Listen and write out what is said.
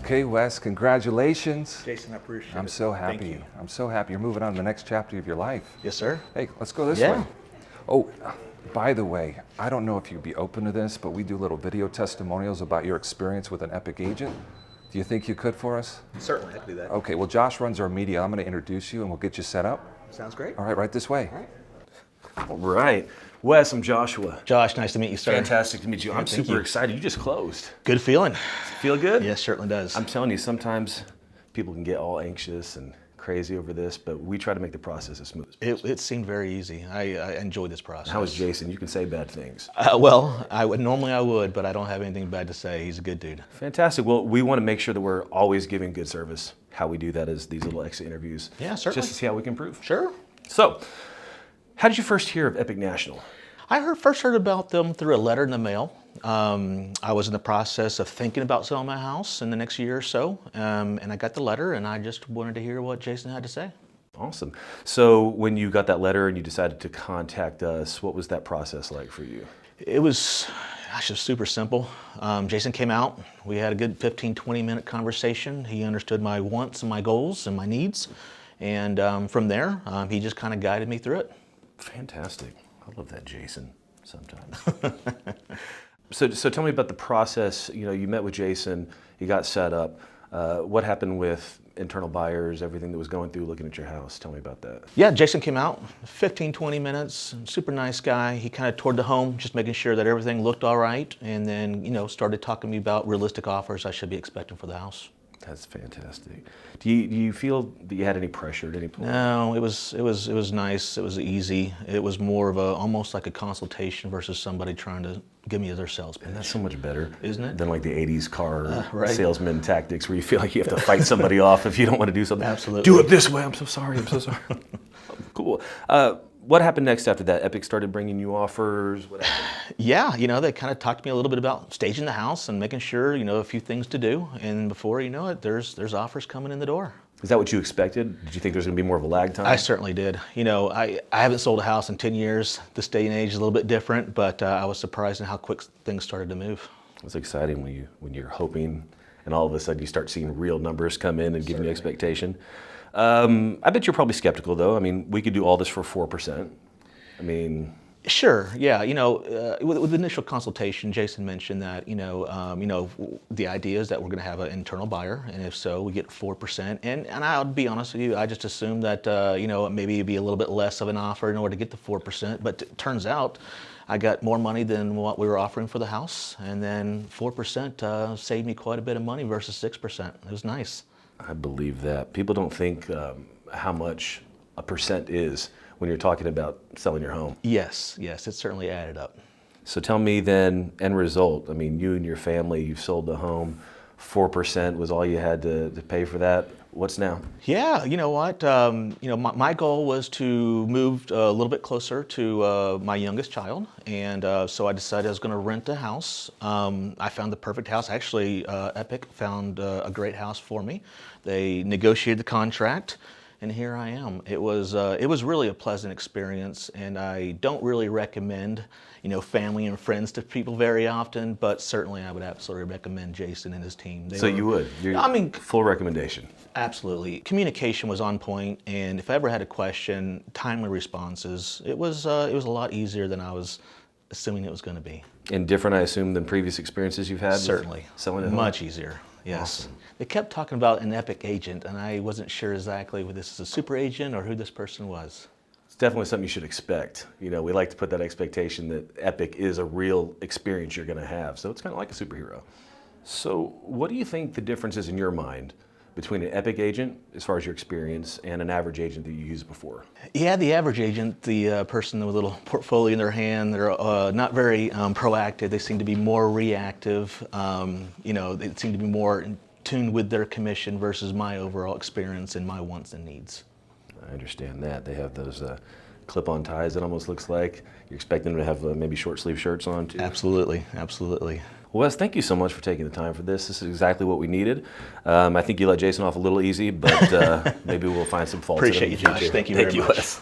Okay, Wes, congratulations. Jason, I appreciate it. I'm so happy. Thank you. I'm so happy you're moving on to the next chapter of your life. Yes, sir. Hey, let's go this Yeah. way. Oh, by the way, I don't know if you'd be open to this, but we do little video testimonials about your experience with an Epic agent. Do you think you could for us? Certainly, I can do that. Okay, well, Josh runs our media. I'm going to introduce you and we'll get you set up. Sounds great. All right this way. All right. All right. Wes, I'm Joshua. Josh, nice to meet you, sir. Fantastic to meet you. I'm thank super you. excited. You just closed. Good feeling. Feel good? Yes, certainly does. I'm telling you, sometimes people can get all anxious and crazy over this, but we try to make the process as smooth as possible. It seemed very easy. I enjoyed this process. How is Jason? You can say bad things. Well, normally I would, but I don't have anything bad to say. He's a good dude. Fantastic. Well, we want to make sure that we're always giving good service. How we do that is these little exit interviews. Yeah, certainly. Just to see how we can improve. Sure. So, how did you first hear of Epic National? I first heard about them through a letter in the mail. I was in the process of thinking about selling my house in the next year or so, and I got the letter, and I just wanted to hear what Jason had to say. Awesome. So when you got that letter and you decided to contact us, what was that process like for you? It was super simple. Jason came out. We had a good 15, 20-minute conversation. He understood my wants and my goals and my needs, and from there, he just kind of guided me through it. Fantastic. I love that Jason sometimes. So tell me about the process. You know, you met with Jason, you got set up. What happened with internal buyers, everything that was going through looking at your house? Tell me about that. Yeah, Jason came out, 15, 20 minutes, super nice guy. He kind of toured the home, just making sure that everything looked all right, and then, started talking to me about realistic offers I should be expecting for the house. That's fantastic. Do you feel that you had any pressure at any point? No, it was nice. It was easy. It was more of almost like a consultation versus somebody trying to give me their sales pitch. And that's so much better, Isn't it? than like the 80s car right. salesman tactics where you feel like you have to fight somebody off if you don't want to do something. Absolutely. Do it this way. I'm so sorry. I'm so sorry. Cool. What happened next after that? Epic started bringing you offers. What happened? Yeah, they kind of talked to me a little bit about staging the house and making sure, a few things to do. And before you know it, there's offers coming in the door. Is that what you expected? Did you think there's going to be more of a lag time? I certainly did. I haven't sold a house in 10 years. This day and age is a little bit different, but I was surprised at how quick things started to move. It's exciting when you're hoping and all of a sudden you start seeing real numbers come in and giving you expectation. I bet you're probably skeptical though. I mean, we could do all this for 4%. I mean... Sure. Yeah. With the initial consultation, Jason mentioned that the idea is that we're going to have an internal buyer, and if so, we get 4%. And I'll be honest with you, I just assumed that maybe it'd be a little bit less of an offer in order to get the 4%. But it turns out, I got more money than what we were offering for the house, and then 4% saved me quite a bit of money versus 6%. It was nice. I believe that. People don't think how much a percent is when you're talking about selling your home. Yes, it certainly added up. So tell me then, end result. I mean, you and your family, you've sold the home. 4% was all you had to pay for that. What's now? Yeah, you know what? My goal was to move a little bit closer to my youngest child, and so I decided I was going to rent a house. I found the perfect house. Actually, Epic found a great house for me. They negotiated the contract, and here I am. It was really a pleasant experience, and I don't really recommend family and friends to people very often, but certainly I would absolutely recommend Jason and his team. You would? Full recommendation. Absolutely. Communication was on point, and if I ever had a question, timely responses. It was a lot easier than I was assuming it was going to be. And different, I assume, than previous experiences you've had? Certainly. Selling a home? Much easier, yes. Awesome. They kept talking about an Epic agent, and I wasn't sure exactly whether this is a super agent or who this person was. It's definitely something you should expect. We like to put that expectation that Epic is a real experience you're going to have. So it's kind of like a superhero. So what do you think the difference is in your mind between an Epic agent, as far as your experience, and an average agent that you used before? Yeah, the average agent, the person with a little portfolio in their hand, they're not very proactive. They seem to be more reactive. They seem to be more in tune with their commission versus my overall experience and my wants and needs. I understand that. They have those clip-on ties, it almost looks like. You're expecting them to have maybe short-sleeve shirts on, too? Absolutely. Well, Wes, thank you so much for taking the time for this. This is exactly what we needed. I think you let Jason off a little easy, but maybe we'll find some faults. Appreciate you, Josh. Thank you very much. Wes.